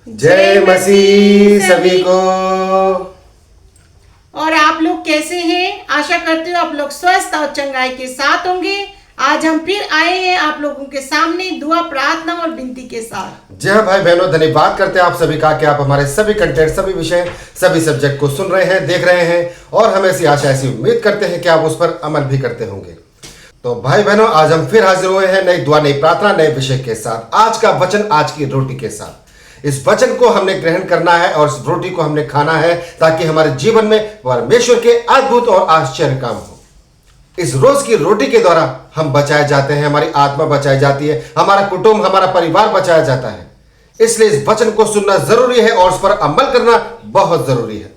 जय मसीह सभी को। और आप लोग कैसे हैं? आशा करते हो आप लोग स्वस्थ और चंगाई के साथ होंगे। आज हम फिर आए हैं आप लोगों के सामने दुआ, प्रार्थना और विनती के साथ। जय भाई बहनों, धन्यवाद करते हैं आप सभी का कि आप हमारे सभी कंटेंट, सभी विषय, सभी सब्जेक्ट को सुन रहे हैं, देख रहे हैं और हमें ऐसी आशा, ऐसी उम्मीद करते हैं कि आप उस पर अमल भी करते होंगे। तो भाई बहनों, आज हम फिर हाजिर हुए हैं नई दुआ, नई प्रार्थना, नए विषय के साथ। आज का वचन, आज की रोटी के साथ। इस वचन को हमने ग्रहण करना है और इस रोटी को हमने खाना है ताकि हमारे जीवन में परमेश्वर के अद्भुत और आश्चर्य काम हो। इस रोज की रोटी के द्वारा हम बचाए जाते हैं, हमारी आत्मा बचाई जाती है, हमारा कुटुंब, हमारा परिवार बचाया जाता है। इसलिए इस वचन को सुनना जरूरी है और उस पर अमल करना बहुत जरूरी है।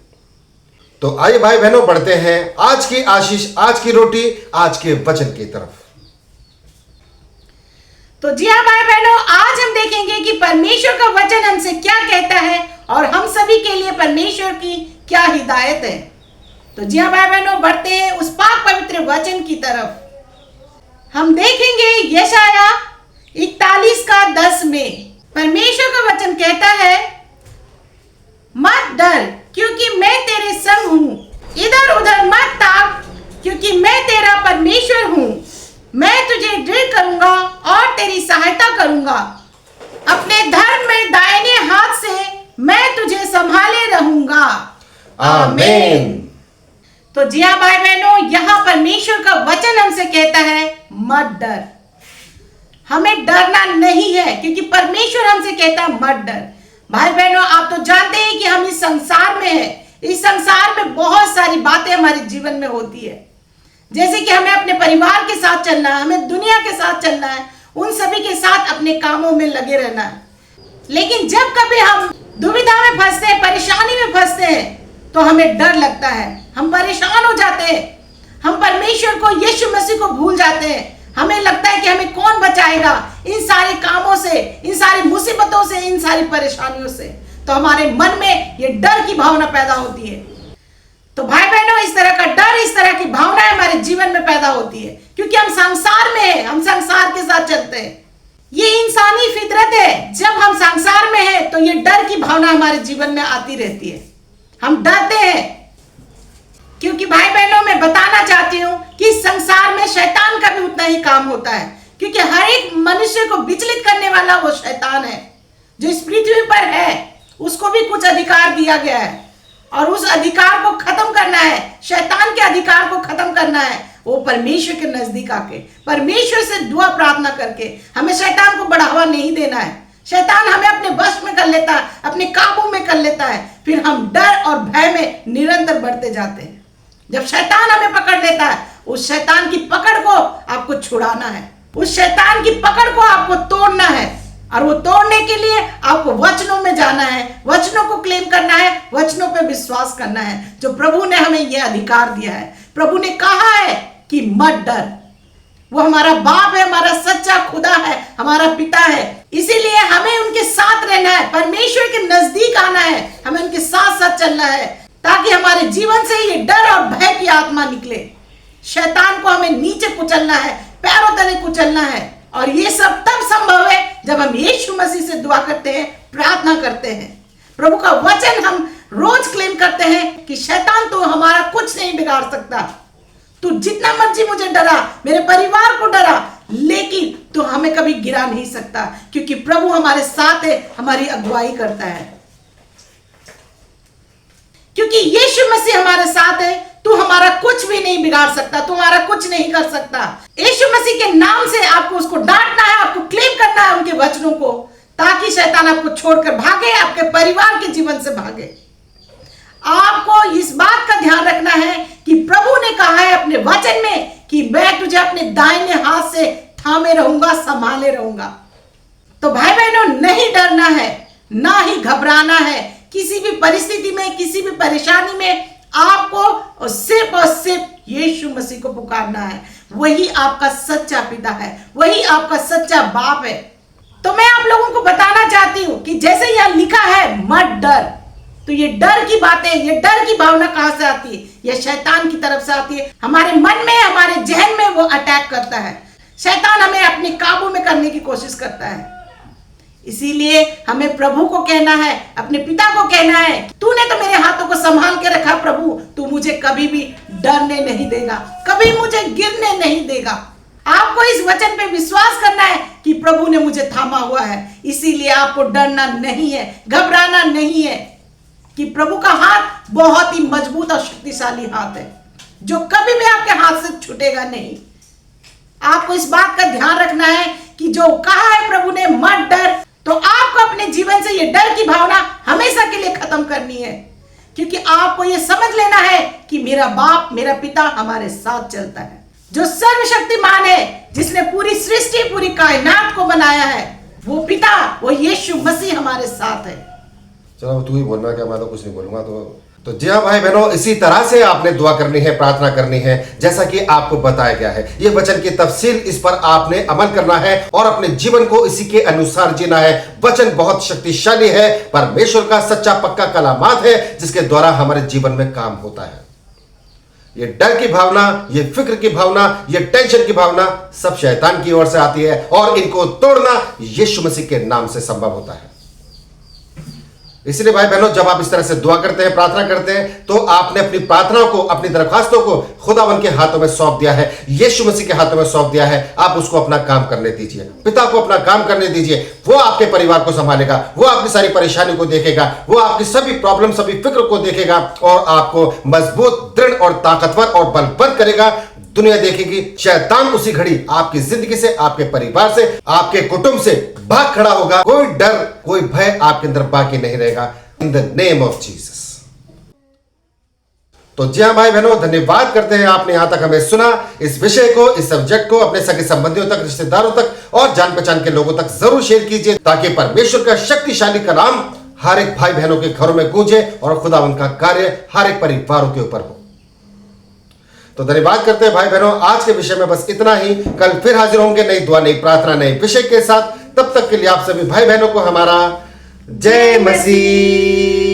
तो आइए भाई बहनों, बढ़ते हैं आज की आशीष, आज की रोटी, आज के वचन की तरफ। तो जी हाँ भाई बहनों, आज हम देखेंगे कि परमेश्वर का वचन हमसे क्या कहता है और हम सभी के लिए परमेश्वर की क्या हिदायत है। तो जी हाँ भाई बहनों, बढ़ते हैं उस पाक पवित्र वचन की तरफ। हम देखेंगे यशाया 41:10 में परमेश्वर का वचन कहता है, मत डर क्योंकि मैं तेरे संग हूं, इधर उधर मत ताक क्योंकि मैं तेरा परमेश्वर हूं। मैं तुझे दृढ़ करूंगा और तेरी सहायता करूंगा, अपने धर्म में दाहिने हाथ से मैं तुझे संभाले रहूंगा। आमीन। तो जी हाँ भाई बहनों, यहाँ परमेश्वर का वचन हमसे कहता है मत डर। हमें डरना नहीं है क्योंकि परमेश्वर हमसे कहता है मत डर। भाई बहनों, आप तो जानते हैं कि हम इस संसार में हैं। इस संसार में बहुत सारी बातें हमारे जीवन में होती है, जैसे कि हमें अपने परिवार के साथ चलना है, हमें दुनिया के साथ चलना है, उन सभी के साथ अपने कामों में लगे रहना है। लेकिन जब कभी हम दुविधा में फंसते हैं, परेशानी में फंसते हैं, तो हमें डर लगता है, हम परेशान हो जाते हैं, हम परमेश्वर को, यीशु मसीह को भूल जाते हैं। हमें लगता है कि हमें कौन बचाएगा इन सारे कामों से, इन सारी मुसीबतों से, इन सारी परेशानियों से। तो हमारे मन में ये डर की भावना पैदा होती है। तो भाई बहनों, इस तरह का डर, इस तरह की भावनाएं हमारे जीवन में पैदा होती है क्योंकि हम संसार में हैं, हम संसार के साथ चलते हैं। ये इंसानी फितरत है। जब हम संसार में हैं तो ये डर की भावना हमारे जीवन में आती रहती है, हम डरते हैं। क्योंकि भाई बहनों, मैं बताना चाहती हूँ कि संसार में शैतान का भी उतना ही काम होता है, क्योंकि हर एक मनुष्य को विचलित करने वाला वो शैतान है जो इस पृथ्वी पर है। उसको भी कुछ अधिकार दिया गया है और उस अधिकार को खत्म करना है, शैतान के अधिकार को खत्म करना है। वो परमेश्वर के नजदीक आके, परमेश्वर से दुआ प्रार्थना करके, हमें शैतान को बढ़ावा नहीं देना है। शैतान हमें अपने वश में कर लेता है, अपने काबू में कर लेता है, फिर हम डर और भय में निरंतर बढ़ते जाते हैं। जब शैतान हमें पकड़ लेता है, उस शैतान की पकड़ को आपको छुड़ाना है, उस शैतान की पकड़ को आपको तोड़ना है। और वो तोड़ने के लिए आपको वचनों में जाना है, वचनों को क्लेम करना है, वचनों पे विश्वास करना है, जो प्रभु ने हमें यह अधिकार दिया है। प्रभु ने कहा है कि मत डर। वो हमारा बाप है, हमारा सच्चा खुदा है, हमारा पिता है। इसीलिए हमें उनके साथ रहना है, परमेश्वर के नजदीक आना है, हमें उनके साथ साथ चलना है, ताकि हमारे जीवन से ये डर और भय की आत्मा निकले। शैतान को हमें नीचे कुचलना है, पैरों तले कुचलना है। और ये सब तब संभव है जब हम यीशु मसीह से दुआ करते हैं, प्रार्थना करते हैं। प्रभु का वचन हम रोज क्लेम करते हैं कि शैतान तो हमारा कुछ नहीं बिगाड़ सकता। तू जितना मर्जी मुझे डरा, मेरे परिवार को डरा, लेकिन तू हमें कभी गिरा नहीं सकता, क्योंकि प्रभु हमारे साथ है, हमारी अगुवाई करता है। क्योंकि यीशु मसीह हमारे साथ है, तू हमारा कुछ भी नहीं बिगाड़ सकता, तू हमारा कुछ नहीं कर सकता। यीशु मसीह के नाम से आपको उसको डांटना है, आपको क्लेम करना है उनके वचनों को, ताकि शैतान आपको छोड़कर भागे, आपके परिवार के जीवन से भागे। आपको इस बात का ध्यान रखना है कि प्रभु ने कहा है अपने वचन में कि मैं तुझे अपने दाहिने हाथ से थामे रहूंगा, संभाले रहूंगा। तो भाई बहनों, नहीं डरना है, ना ही घबराना है। किसी भी परिस्थिति में, किसी भी परेशानी में आपको और सिर्फ यीशु मसीह को पुकारना है। वही आपका सच्चा पिता है, वही आपका सच्चा बाप है। तो मैं आप लोगों को बताना चाहती हूँ कि जैसे यह लिखा है मत डर, तो ये डर की बातें, ये डर की भावना कहां से आती है? यह शैतान की तरफ से आती है। हमारे मन में, हमारे जहन में वो अटैक करता है। शैतान हमें अपने काबू में करने की कोशिश करता है। इसीलिए हमें प्रभु को कहना है, अपने पिता को कहना है, तूने तो मेरे हाथों को संभाल के रखा प्रभु, तू मुझे कभी भी डरने नहीं देगा, कभी मुझे गिरने नहीं देगा। आपको इस वचन पे विश्वास करना है कि प्रभु ने मुझे थामा हुआ है, इसीलिए आपको डरना नहीं है, घबराना नहीं है, कि प्रभु का हाथ बहुत ही मजबूत और शक्तिशाली हाथ है, जो कभी भी आपके हाथ से छूटेगा नहीं। आपको इस बात का ध्यान रखना है कि जो कहा है प्रभु ने, मत डर, तो आपको अपने जीवन से ये डर की भावना हमेशा के लिए खत्म करनी है, क्योंकि आपको ये समझ लेना है कि मेरा बाप, मेरा पिता हमारे साथ चलता है, जो सर्वशक्तिमान है, जिसने पूरी सृष्टि, पूरी कायनात को बनाया है, वो पिता, वो यीशु मसीह हमारे साथ है। चलो तू ही बोलना, क्या मैं तो कुछ नहीं बोलूंगा। तो जी हाँ भाई बहनों, इसी तरह से आपने दुआ करनी है, प्रार्थना करनी है, जैसा कि आपको बताया गया है। ये वचन की तफसील, इस पर आपने अमल करना है और अपने जीवन को इसी के अनुसार जीना है। वचन बहुत शक्तिशाली है, परमेश्वर का सच्चा पक्का कलामात है, जिसके द्वारा हमारे जीवन में काम होता है। ये डर की भावना, ये फिक्र की भावना, ये टेंशन की भावना सब शैतान की ओर से आती है और इनको तोड़ना यीशु मसीह के नाम से संभव होता है। इसलिए भाई बहनों, जब आप इस तरह से दुआ करते हैं, प्रार्थना करते हैं, तो आपने अपनी प्रार्थनाओं को, अपनी दरख्वास्तों को खुदावन के हाथों में सौंप दिया है, यीशु मसीह के हाथों में सौंप दिया है। आप उसको अपना काम करने दीजिए, पिता को अपना काम करने दीजिए। वो आपके परिवार को संभालेगा, वो आपकी सारी परेशानी को देखेगा, वो आपकी सभी प्रॉब्लम, सभी फिक्र को देखेगा और आपको मजबूत, दृढ़ और ताकतवर और बलवंत करेगा। दुनिया देखेगी, शैतान उसी घड़ी आपकी जिंदगी से, आपके परिवार से, आपके कुटुंब से भाग खड़ा होगा। कोई डर, कोई भय आपके अंदर बाकी नहीं रहेगा, in the name of Jesus. तो जी हाँ भाई बहनों, धन्यवाद करते हैं आपने यहां तक हमें सुना। इस विषय को, इस सब्जेक्ट को अपने सगे संबंधियों तक, रिश्तेदारों तक और जान पहचान के लोगों तक जरूर शेयर कीजिए, ताकि परमेश्वर का शक्तिशाली कलाम हर एक भाई बहनों के घरों में गूंजे और खुदा उनका कार्य हर एक परिवारों के ऊपर हो। तो धन्यवाद करते हैं भाई बहनों। आज के विषय में बस इतना ही। कल फिर हाजिर होंगे नई दुआ, नई प्रार्थना, नए विषय के साथ। तब तक के लिए आप सभी भाई बहनों को हमारा जय मसीह।